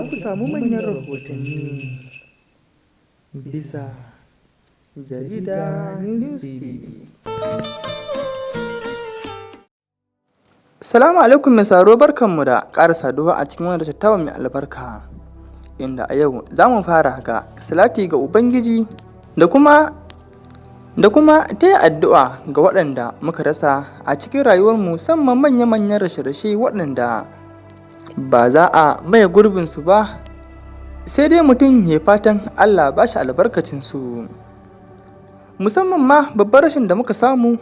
ku samu manyan rahotanni bisa jarida News TV. Salamu alaikum mai sauraro, barkanmu da ƙara saduwa a cikin wani tattawa mai albarka, inda a yau za mu fara ga salati ga Ubangiji da kuma taya addu'a ga waɗanda muka rasa a cikin rayuwarmu, musamman manya-manyan rashe-rashe waɗanda ba za a maye gurbinsu ba, sai dai mutum ya fatan Allah ba shi albarkacinsu. Musamman ma babban rashin da muka samu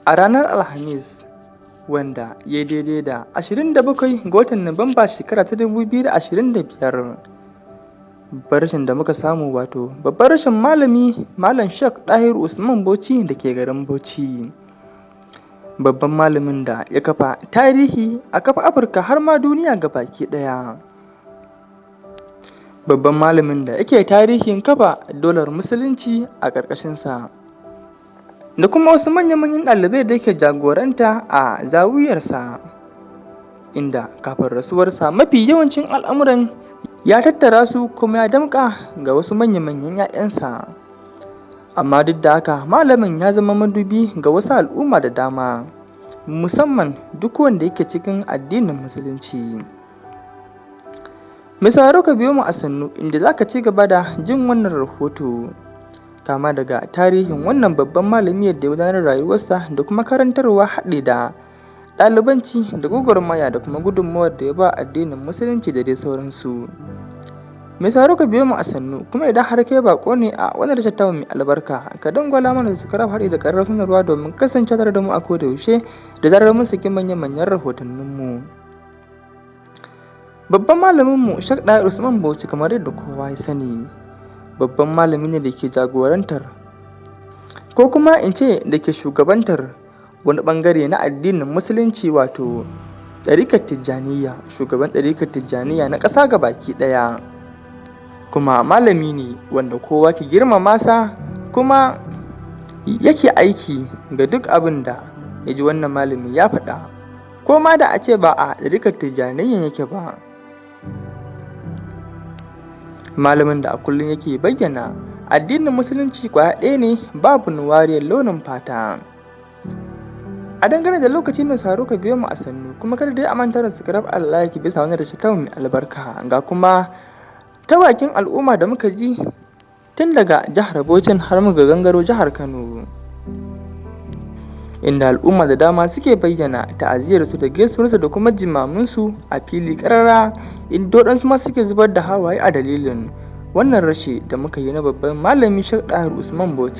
a ranar Alhamis, wanda ya daidai da 27 ga watan Nuwamba shekara ta 2025. Babban rashin da muka samu wato babban rashin Malam Sheikh Dahiru Usman Bauchi da ke garin Bauchi. Babban malamin da ya kafa tarihi a kafa Afirka har ma duniya gabaki ɗaya. Babban malamin da yake tarihin kafa daular musulunci a ƙarƙashinsa, da kuma wasu manya-manyan ɗalibai da yake jagoranta a zawiyarsa, inda kafin rasuwarsa mafi yawancin al'amuran ya tattara su kuma ya damƙa ga wasu manya-manyan 'ya'yansa. Amma duk da haka malamin ya zama madubi ga wasu al'umma da dama, musamman duk wanda yake cikin addinin musulunci. Mai sauraro, ka biyo mu a sannu inda za ka ci gaba da jin wannan rahoto, kama daga tarihin wannan babban malami yadda ya gudanar rayuwarsa da kuma karantarwa haɗe da ɗalibanci da gwagwarmaya da kuma gudunmawar da ya ba addinin musulunci da dai sauransu. Mai sauraro, ka biyo mu a sannu, kuma idan har kai bako ne a wannan tashar tamu mai albarka, ka dangwala mana subscribe haɗe da ƙararrawar sanarwa domin kasance tare da mu a koda yaushe da zarar mun saki manyan rahotanninmu. Babban malaminmu Sheikh Dahiru Usman Bauchi, kamar yadda kowa ya sani, babban malami ne da ke jagorantar, ko kuma in ce da ke shugabantar wani ɓangare na addinin musulunci, wato ɗarikar Tijjaniya, shugaban ɗarikar Tijjaniya na ƙasa gabaki ɗaya. Kuma malami ne wanda kowa ke girmama sa, kuma yake aiki ga duk abin da ya ji wannan malami ya faɗa, ko ma da a ce ba a ɗarikar Tijjaniyan yake ba. Malamin da a kullum yake bayyana addinin musulunci kwaya ɗaya ne, babu wariyar launin fata. A dangane da lokaci, mai sauraro, ka biyo mu a sannu, kuma kada dai a manta da subscribe a like bisa wani rashin mai albarka. Ga kuma ta bakin al'umma da muka ji tun daga jihar Bauchi har muka gangaro jihar Kano, inda al'umma da dama suke bayyana ta'aziyarsu da gaisuwarsu da kuma jimaminsu a fili ƙarara, inda waɗansu ma suke zubar da hawaye a dalilin wannan rashi da muka yi na babban malami Sheikh Dahiru Usman Bauchi.